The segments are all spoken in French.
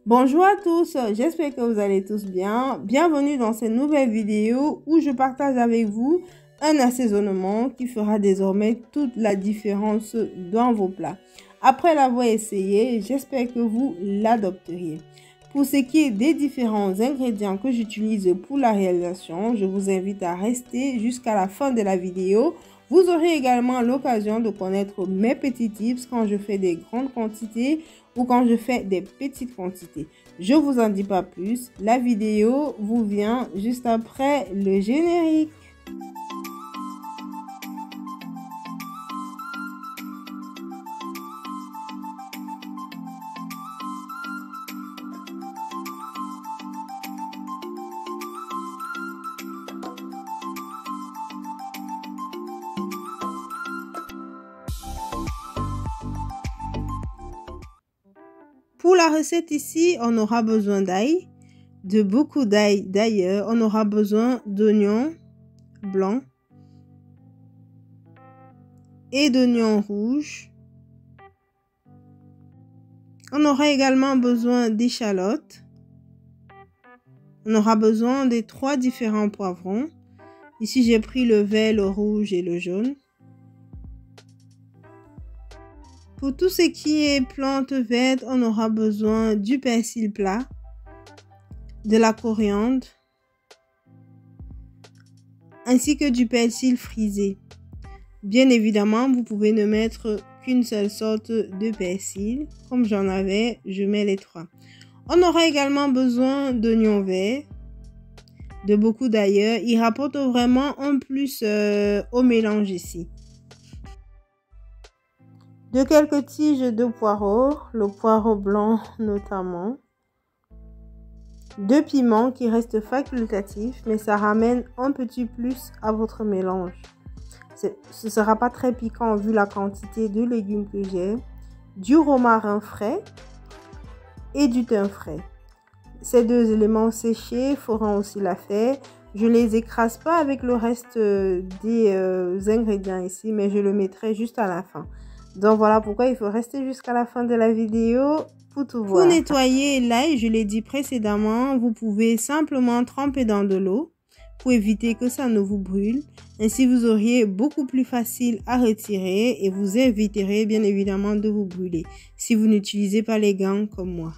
Bonjour à tous, j'espère que vous allez tous bien. Bienvenue dans cette nouvelle vidéo où je partage avec vous un assaisonnement qui fera désormais toute la différence dans vos plats. Après l'avoir essayé, j'espère que vous l'adopteriez. Pour ce qui est des différents ingrédients que j'utilise pour la réalisation, je vous invite à rester jusqu'à la fin de la vidéo. Vous aurez également l'occasion de connaître mes petits tips quand je fais des grandes quantités ou quand je fais des petites quantités. Je vous en dis pas plus, la vidéo vous vient juste après le générique. Pour la recette ici, on aura besoin d'ail, de beaucoup d'ail d'ailleurs. On aura besoin d'oignons blancs et d'oignons rouges. On aura également besoin d'échalotes. On aura besoin des 3 différents poivrons. Ici, j'ai pris le vert, le rouge et le jaune. Pour tout ce qui est plantes vertes, on aura besoin du persil plat, de la coriandre, ainsi que du persil frisé. Bien évidemment, vous pouvez ne mettre qu'une seule sorte de persil. Comme j'en avais, je mets les 3. On aura également besoin d'oignons verts, de beaucoup d'ailleurs. Ils rapportent vraiment un plus au mélange ici. De quelques tiges de poireaux, le poireau blanc notamment. De piments qui restent facultatifs, mais ça ramène un petit plus à votre mélange. Ce ne sera pas très piquant vu la quantité de légumes que j'ai. Du romarin frais et du thym frais. Ces 2 éléments séchés feront aussi l'affaire. Je ne les écrase pas avec le reste des ingrédients ici, mais je le mettrai juste à la fin. Donc voilà pourquoi il faut rester jusqu'à la fin de la vidéo pour tout voir. Pour nettoyer l'ail, je l'ai dit précédemment, vous pouvez simplement tremper dans de l'eau pour éviter que ça ne vous brûle. Ainsi, vous auriez beaucoup plus facile à retirer et vous éviterez bien évidemment de vous brûler si vous n'utilisez pas les gants comme moi.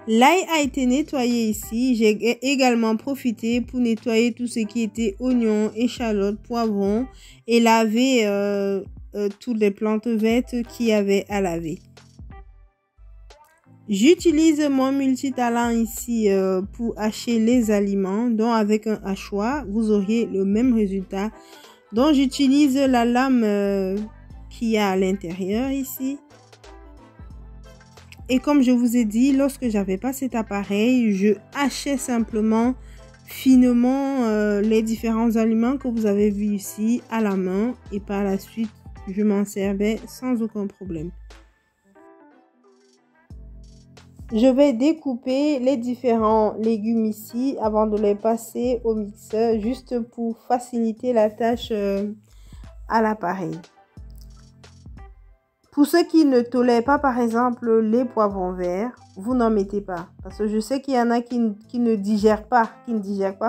L'ail a été nettoyé ici. J'ai également profité pour nettoyer tout ce qui était oignons, échalotes, poivrons et laver toutes les plantes vertes qu'il y avait à laver. J'utilise mon multitalent ici pour hacher les aliments. Donc avec un hachoir, vous auriez le même résultat. Donc j'utilise la lame qu'il y a à l'intérieur ici. Et comme je vous ai dit, lorsque j'avais pas cet appareil, je hachais simplement finement les différents aliments que vous avez vus ici à la main. Et par la suite, je m'en servais sans aucun problème. Je vais découper les différents légumes ici avant de les passer au mixeur, juste pour faciliter la tâche à l'appareil. Pour ceux qui ne tolèrent pas par exemple les poivrons verts, vous n'en mettez pas. Parce que je sais qu'il y en a qui ne digèrent pas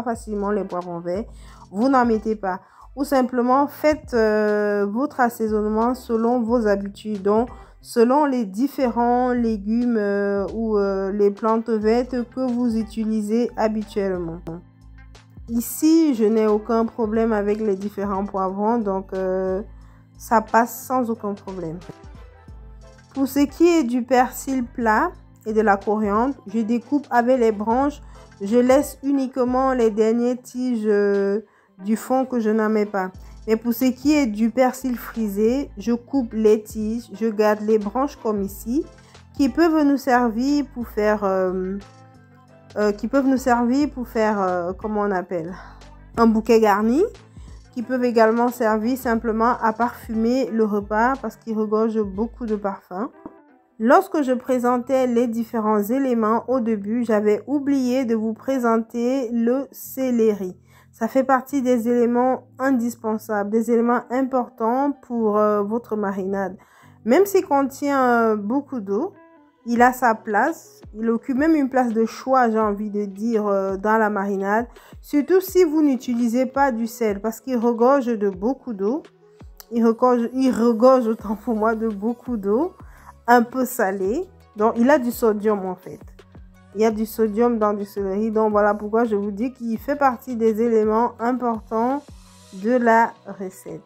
facilement les poivrons verts. Vous n'en mettez pas. Ou simplement faites votre assaisonnement selon vos habitudes. Donc, selon les différents légumes ou les plantes vertes que vous utilisez habituellement. Ici, je n'ai aucun problème avec les différents poivrons, donc ça passe sans aucun problème. Pour ce qui est du persil plat et de la coriandre, je découpe avec les branches. Je laisse uniquement les dernières tiges du fond que je n'en mets pas. Mais pour ce qui est du persil frisé, je coupe les tiges, je garde les branches comme ici, qui peuvent nous servir pour faire, comment on appelle, un bouquet garni, qui peuvent également servir simplement à parfumer le repas parce qu'il regorge beaucoup de parfum. Lorsque je présentais les différents éléments au début, j'avais oublié de vous présenter le céleri. Ça fait partie des éléments indispensables, des éléments importants pour votre marinade. Même s'il contient beaucoup d'eau, il a sa place. Il occupe même une place de choix, j'ai envie de dire, dans la marinade. Surtout si vous n'utilisez pas du sel parce qu'il regorge de beaucoup d'eau. Il regorge autant pour moi de beaucoup d'eau, un peu salée. Donc, il a du sodium en fait. Il y a du sodium dans du céleri. Donc, voilà pourquoi je vous dis qu'il fait partie des éléments importants de la recette.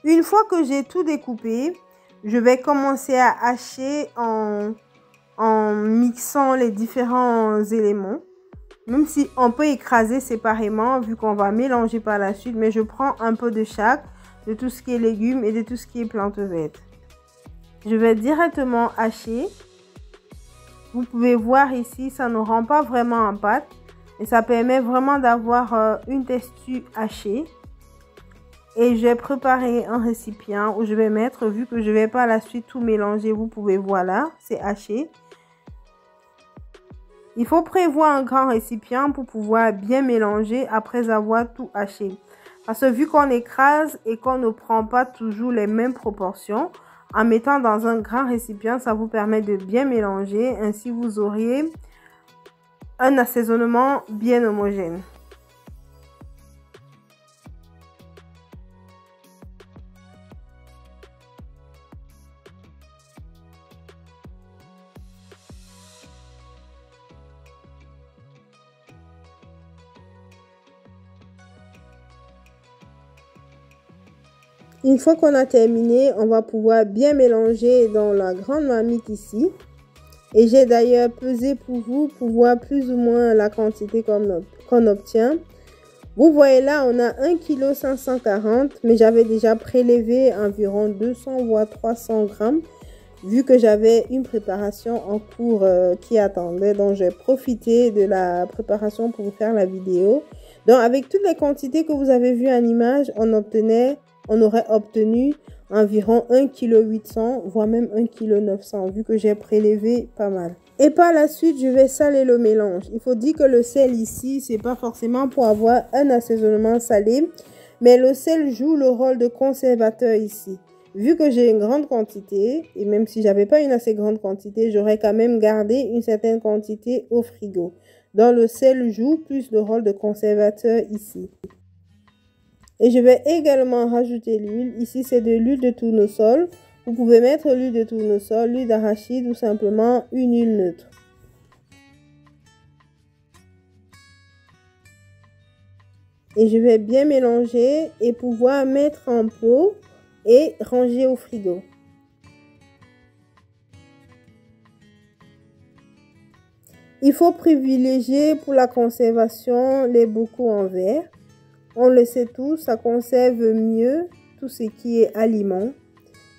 Une fois que j'ai tout découpé, je vais commencer à hacher en mixant les différents éléments. Même si on peut écraser séparément vu qu'on va mélanger par la suite. Mais je prends un peu de chaque, de tout ce qui est légumes et de tout ce qui est plantes vertes. Je vais directement hacher. Vous pouvez voir ici, ça ne rend pas vraiment en pâte. Et ça permet vraiment d'avoir une texture hachée. Et je vais préparer un récipient où je vais mettre, vu que je ne vais pas à la suite tout mélanger, vous pouvez voir là, c'est haché. Il faut prévoir un grand récipient pour pouvoir bien mélanger après avoir tout haché. Parce que vu qu'on écrase et qu'on ne prend pas toujours les mêmes proportions, en mettant dans un grand récipient, ça vous permet de bien mélanger. Ainsi, vous auriez un assaisonnement bien homogène. Une fois qu'on a terminé, on va pouvoir bien mélanger dans la grande marmite ici. Et j'ai d'ailleurs pesé pour vous pour voir plus ou moins la quantité qu'on obtient. Vous voyez là, on a 1,540 kg, mais j'avais déjà prélevé environ 200 voire 300 grammes. Vu que j'avais une préparation en cours qui attendait, donc j'ai profité de la préparation pour vous faire la vidéo. Donc avec toutes les quantités que vous avez vues en image, on aurait obtenu environ 1,8 kg, voire même 1,9 kg, vu que j'ai prélevé pas mal. Et par la suite, je vais saler le mélange. Il faut dire que le sel ici, c'est pas forcément pour avoir un assaisonnement salé, mais le sel joue le rôle de conservateur ici. Vu que j'ai une grande quantité, et même si j'avais pas une assez grande quantité, j'aurais quand même gardé une certaine quantité au frigo. Donc le sel joue plus le rôle de conservateur ici. Et je vais également rajouter l'huile. Ici, c'est de l'huile de tournesol. Vous pouvez mettre l'huile de tournesol, l'huile d'arachide ou simplement une huile neutre. Et je vais bien mélanger et pouvoir mettre en pot et ranger au frigo. Il faut privilégier pour la conservation les bocaux en verre. On le sait tous, ça conserve mieux tout ce qui est aliments.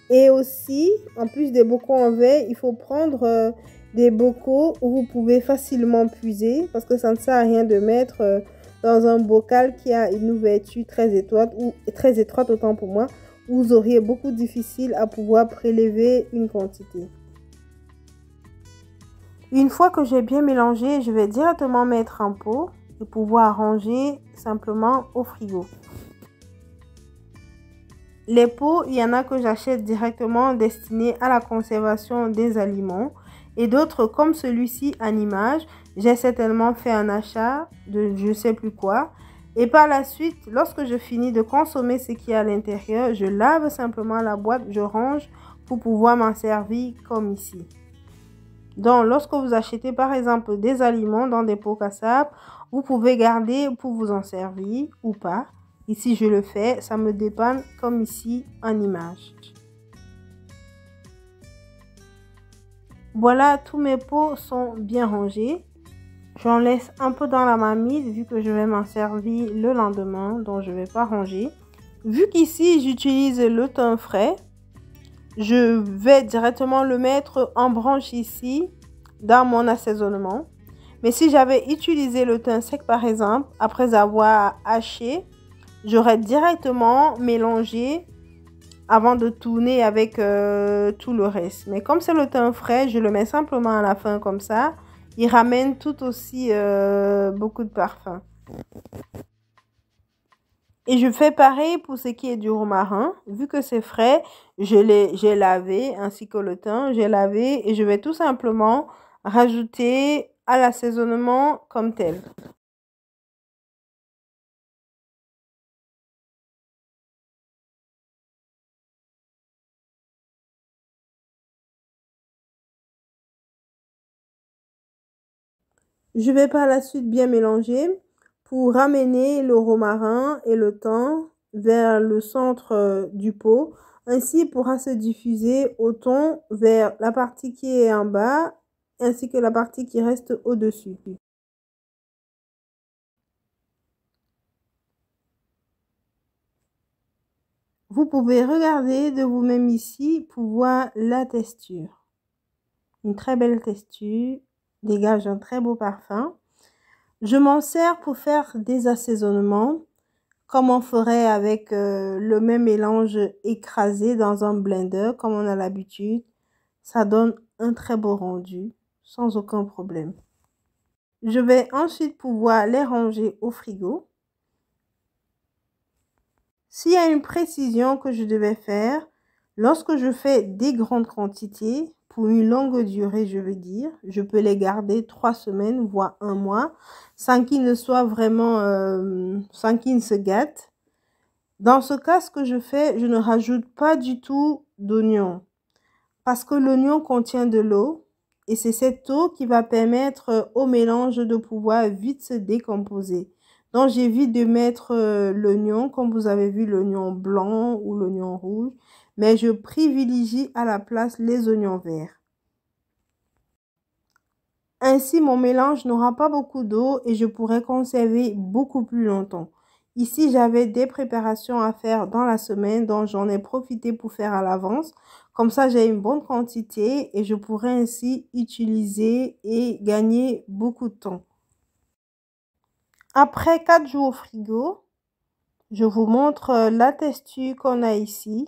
Et aussi, en plus des bocaux en verre, il faut prendre des bocaux où vous pouvez facilement puiser. Parce que ça ne sert à rien de mettre dans un bocal qui a une ouverture très étroite autant pour moi. Où vous auriez beaucoup difficile à pouvoir prélever une quantité. Une fois que j'ai bien mélangé, je vais directement mettre en pot et pouvoir ranger simplement au frigo. Les pots, il y en a que j'achète directement destinés à la conservation des aliments et d'autres comme celui-ci en image. J'ai certainement fait un achat de je sais plus quoi. Et par la suite, lorsque je finis de consommer ce qui est à l'intérieur, je lave simplement la boîte, je range pour pouvoir m'en servir comme ici. Donc, lorsque vous achetez par exemple des aliments dans des pots cassables, vous pouvez garder pour vous en servir ou pas. Ici, je le fais, ça me dépanne comme ici en image. Voilà, tous mes pots sont bien rangés. J'en laisse un peu dans la marmite vu que je vais m'en servir le lendemain, donc je ne vais pas ranger. Vu qu'ici, j'utilise le thym frais, je vais directement le mettre en branche ici dans mon assaisonnement. Mais si j'avais utilisé le thym sec par exemple, après avoir haché, j'aurais directement mélangé avant de tourner avec tout le reste. Mais comme c'est le thym frais, je le mets simplement à la fin comme ça. Il ramène tout aussi beaucoup de parfum. Et je fais pareil pour ce qui est du romarin. Vu que c'est frais, j'ai lavé ainsi que le thym, j'ai lavé et je vais tout simplement rajouter à l'assaisonnement comme tel. Je vais par la suite bien mélanger pour ramener le romarin et le thym vers le centre du pot. Ainsi, il pourra se diffuser au thon vers la partie qui est en bas ainsi que la partie qui reste au-dessus. Vous pouvez regarder de vous-même ici pour voir la texture. Une très belle texture, dégage un très beau parfum. Je m'en sers pour faire des assaisonnements, comme on ferait avec le même mélange écrasé dans un blender, comme on a l'habitude. Ça donne un très beau rendu, sans aucun problème. Je vais ensuite pouvoir les ranger au frigo. S'il y a une précision que je devais faire, lorsque je fais des grandes quantités, pour une longue durée, je veux dire, je peux les garder 3 semaines, voire 1 mois, sans qu'ils ne soient vraiment, sans qu'ils ne se gâtent. Dans ce cas, ce que je fais, je ne rajoute pas du tout d'oignon, parce que l'oignon contient de l'eau, et c'est cette eau qui va permettre au mélange de pouvoir vite se décomposer. Donc, j'évite de mettre l'oignon, comme vous avez vu, l'oignon blanc ou l'oignon rouge, mais je privilégie à la place les oignons verts. Ainsi, mon mélange n'aura pas beaucoup d'eau et je pourrai conserver beaucoup plus longtemps. Ici, j'avais des préparations à faire dans la semaine, donc j'en ai profité pour faire à l'avance. Comme ça, j'ai une bonne quantité et je pourrai ainsi utiliser et gagner beaucoup de temps. Après 4 jours au frigo, je vous montre la texture qu'on a ici.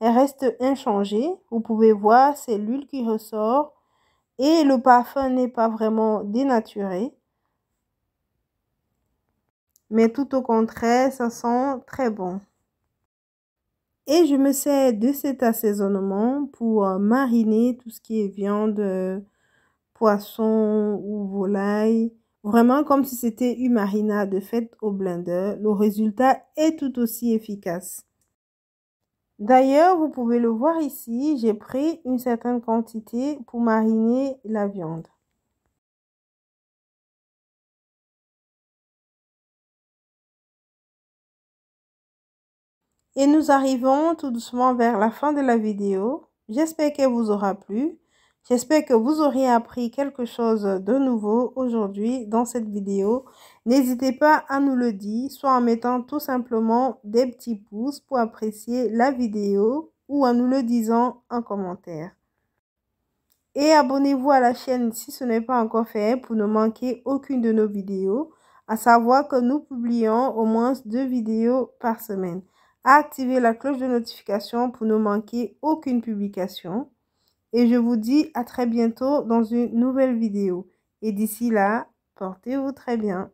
Elle reste inchangée. Vous pouvez voir, c'est l'huile qui ressort. Et le parfum n'est pas vraiment dénaturé. Mais tout au contraire, ça sent très bon. Et je me sers de cet assaisonnement pour mariner tout ce qui est viande, poisson ou volaille. Vraiment comme si c'était une marinade faite au blender. Le résultat est tout aussi efficace. D'ailleurs, vous pouvez le voir ici, j'ai pris une certaine quantité pour mariner la viande. Et nous arrivons tout doucement vers la fin de la vidéo. J'espère qu'elle vous aura plu. J'espère que vous aurez appris quelque chose de nouveau aujourd'hui dans cette vidéo. N'hésitez pas à nous le dire, soit en mettant tout simplement des petits pouces pour apprécier la vidéo ou en nous le disant en commentaire. Et abonnez-vous à la chaîne si ce n'est pas encore fait pour ne manquer aucune de nos vidéos. À savoir que nous publions au moins 2 vidéos par semaine. Activez la cloche de notification pour ne manquer aucune publication. Et je vous dis à très bientôt dans une nouvelle vidéo. Et d'ici là, portez-vous très bien.